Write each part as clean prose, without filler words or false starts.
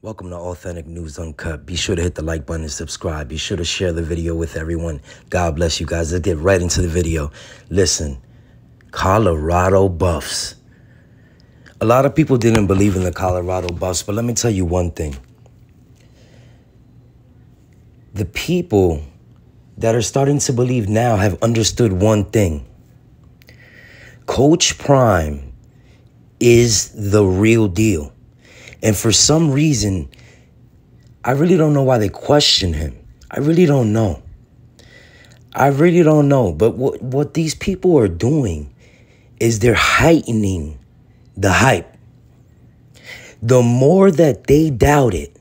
Welcome to Authentic News Uncut. Be sure to hit the like button and subscribe. Be sure to share the video with everyone. God bless you guys. Let's get right into the video. Listen, Colorado Buffs. A lot of people didn't believe in the Colorado Buffs, but let me tell you one thing. The people that are starting to believe now have understood one thing. Coach Prime is the real deal. And for some reason, I really don't know why they question him. I really don't know. But what these people are doing is they're heightening the hype. The more that they doubt it,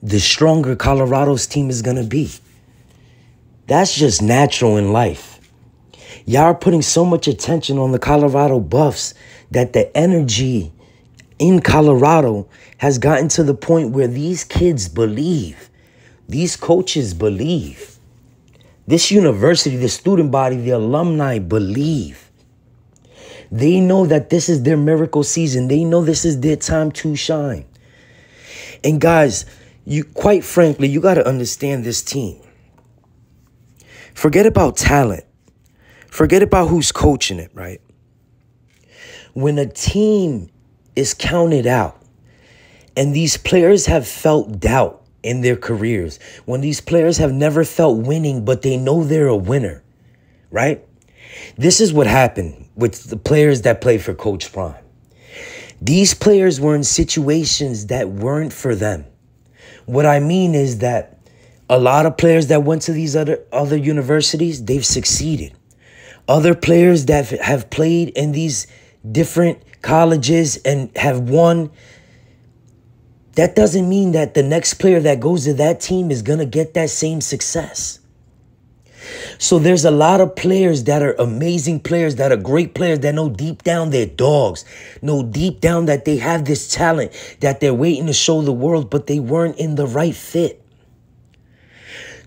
the stronger Colorado's team is going to be. That's just natural in life. Y'all are putting so much attention on the Colorado Buffs that the energy in Colorado has gotten to the point where these kids believe, these coaches believe, this university, the student body, the alumni believe. They know that this is their miracle season. They know this is their time to shine. And guys, quite frankly, you got to understand this team. Forget about talent. Forget about who's coaching it, right? When a team is counted out and these players have felt doubt in their careers, when these players have never felt winning, but they know they're a winner, right? This is what happened with the players that play for Coach Prime. These players were in situations that weren't for them. What I mean is that a lot of players that went to these other universities, they've succeeded. Other players that have played in these different colleges and have won, that doesn't mean that the next player that goes to that team is going to get that same success. So there's a lot of players that are amazing players, that are great players, that know deep down they're dogs, know deep down that they have this talent that they're waiting to show the world, but they weren't in the right fit.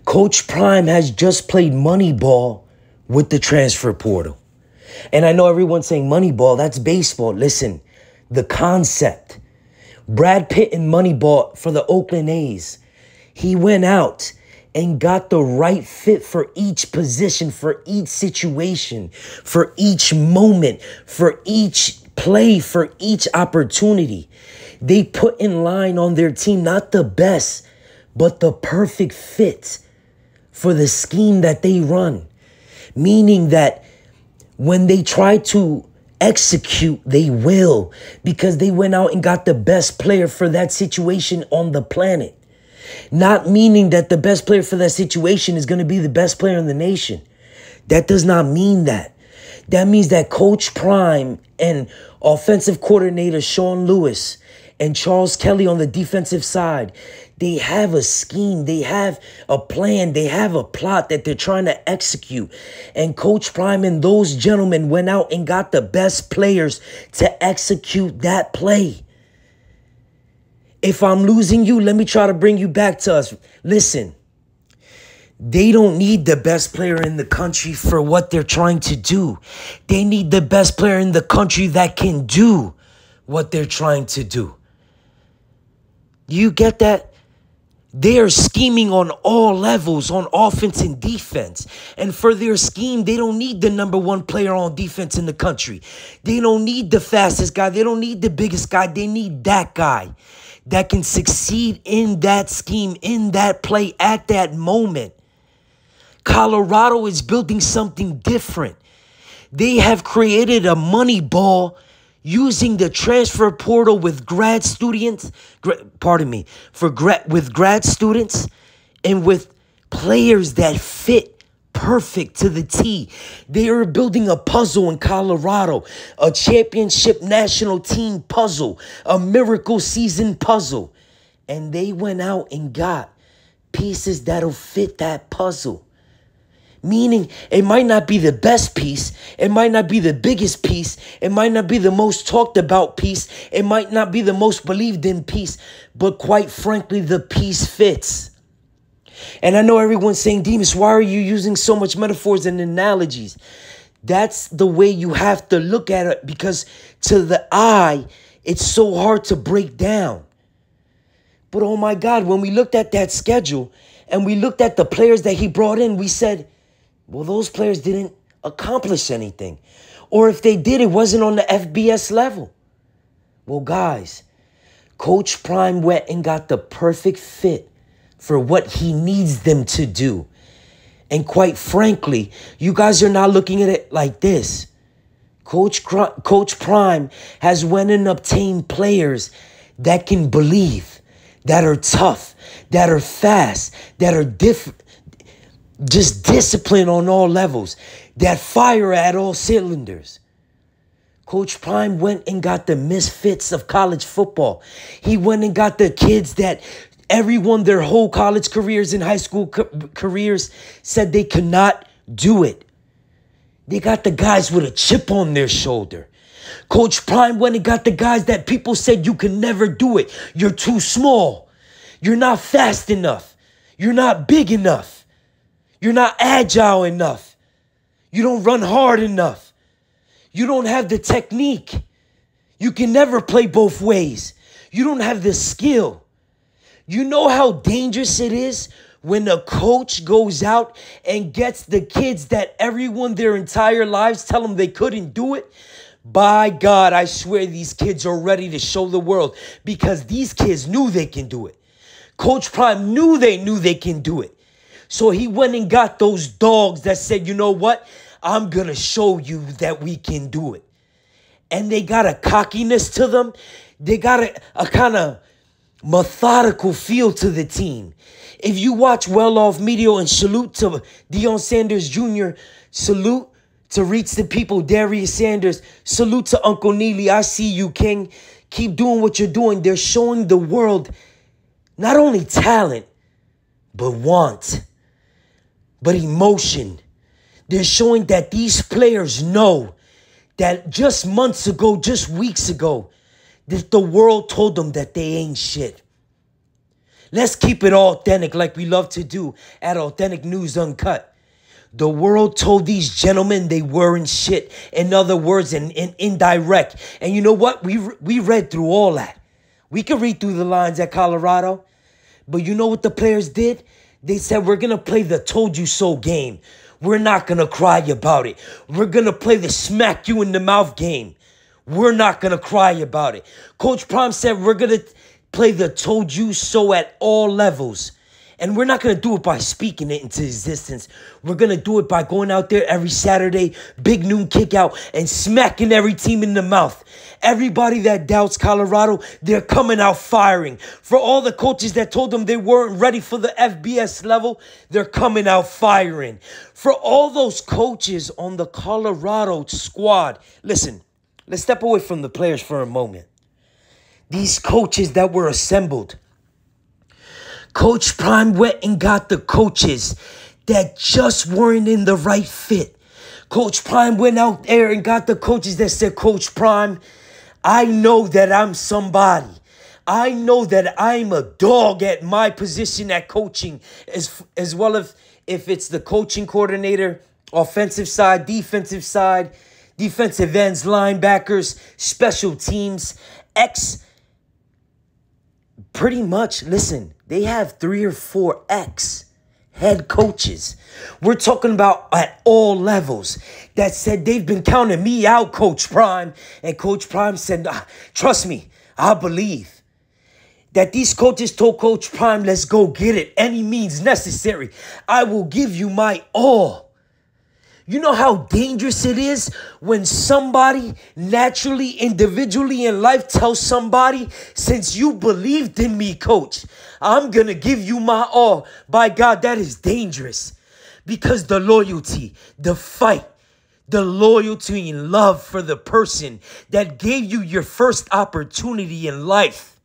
Coach Prime has just played Moneyball with the transfer portal. And I know everyone's saying Moneyball, that's baseball. Listen, the concept. Brad Pitt in Moneyball for the Oakland A's. He went out and got the right fit for each position, for each situation, for each moment, for each play, for each opportunity. They put in line on their team, not the best, but the perfect fit for the scheme that they run. Meaning that when they try to execute, they will, because they went out and got the best player for that situation on the planet. Not meaning that the best player for that situation is going to be the best player in the nation. That does not mean that. That means that Coach Prime and offensive coordinator Sean Lewis and Charles Kelly on the defensive side, they have a scheme, they have a plan, they have a plot that they're trying to execute. And Coach Prime and those gentlemen went out and got the best players to execute that play. If I'm losing you, let me try to bring you back to us. Listen, they don't need the best player in the country for what they're trying to do. They need the best player in the country that can do what they're trying to do. You get that? They are scheming on all levels, on offense and defense. And for their scheme, they don't need the number one player on defense in the country. They don't need the fastest guy. They don't need the biggest guy. They need that guy that can succeed in that scheme, in that play, at that moment. Colorado is building something different. They have created a money ball using the transfer portal with grad students, with grad students and with players that fit perfect to the T. They are building a puzzle in Colorado, a championship national team puzzle, a miracle season puzzle. And they went out and got pieces that'll fit that puzzle. Meaning it might not be the best piece. It might not be the biggest piece. It might not be the most talked about piece. It might not be the most believed in piece. But quite frankly, the piece fits. And I know everyone's saying, Demas, why are you using so much metaphors and analogies? That's the way you have to look at it, because to the eye, it's so hard to break down. But oh my God, when we looked at that schedule and we looked at the players that he brought in, we said, well, those players didn't accomplish anything. Or if they did, it wasn't on the FBS level. Well, guys, Coach Prime went and got the perfect fit for what he needs them to do. And quite frankly, you guys are not looking at it like this. Coach Prime has went and obtained players that can believe, that are tough, that are fast, that are just disciplined on all levels, that fire at all cylinders. Coach Prime went and got the misfits of college football. He went and got the kids that everyone, their whole college careers and high school careers said they could not do it. They got the guys with a chip on their shoulder. Coach Prime went and got the guys that people said you can never do it. You're too small. You're not fast enough. You're not big enough. You're not agile enough. You don't run hard enough. You don't have the technique. You can never play both ways. You don't have the skill. You know how dangerous it is when a coach goes out and gets the kids that everyone their entire lives tell them they couldn't do it? By God, I swear these kids are ready to show the world because these kids knew they can do it. Coach Prime knew they can do it. So he went and got those dogs that said, you know what? I'm going to show you that we can do it. And they got a cockiness to them. They got a kind of methodical feel to the team. If you watch Well Off Media, and salute to Deion Sanders Jr., salute to Reach the People, Darius Sanders, salute to Uncle Neely, I see you, King. Keep doing what you're doing. They're showing the world not only talent, but want, but emotion. They're showing that these players know that just months ago, just weeks ago, that the world told them that they ain't shit. Let's keep it authentic like we love to do at Authentic News Uncut. The world told these gentlemen they weren't shit. In other words, in indirect. And you know what? We read through all that. We could read through the lines at Colorado. But you know what the players did? They said, we're going to play the told you so game. We're not going to cry about it. We're going to play the smack you in the mouth game. We're not going to cry about it. Coach Prime said we're going to play the told you so at all levels. And we're not going to do it by speaking it into existence. We're going to do it by going out there every Saturday, big noon kick out, and smacking every team in the mouth. Everybody that doubts Colorado, they're coming out firing. For all the coaches that told them they weren't ready for the FBS level, they're coming out firing. For all those coaches on the Colorado squad, listen, let's step away from the players for a moment. These coaches that were assembled, Coach Prime went and got the coaches that just weren't in the right fit. Coach Prime went out there and got the coaches that said, Coach Prime, I know that I'm somebody. I know that I'm a dog at my position at coaching, as well as if it's the coaching coordinator, offensive side, defensive ends, linebackers, special teams, pretty much, listen, they have 3 or 4 head coaches. We're talking about at all levels that said they've been counting me out, Coach Prime. And Coach Prime said, trust me, I believe that these coaches told Coach Prime, let's go get it. Any means necessary. I will give you my all. You know how dangerous it is when somebody naturally, individually in life tells somebody, since you believed in me, coach, I'm going to give you my all. By God, that is dangerous because the loyalty, the fight, the loyalty and love for the person that gave you your first opportunity in life.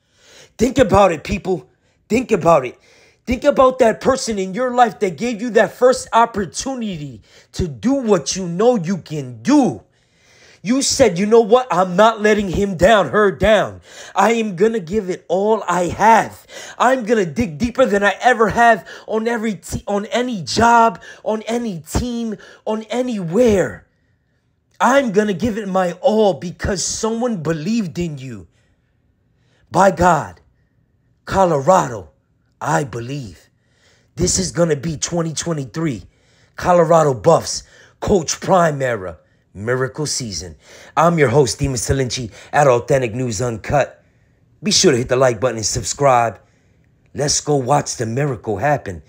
Think about it, people. Think about it. Think about that person in your life that gave you that first opportunity to do what you know you can do. You said, you know what? I'm not letting him down, her down. I am going to give it all I have. I'm going to dig deeper than I ever have on on any job, on any team, on anywhere. I'm going to give it my all because someone believed in you. By God. Colorado, I believe. This is going to be 2023. Colorado Buffs, Coach Prime era, miracle season. I'm your host, Demon Salinci, at Authentic News Uncut. Be sure to hit the like button and subscribe. Let's go watch the miracle happen.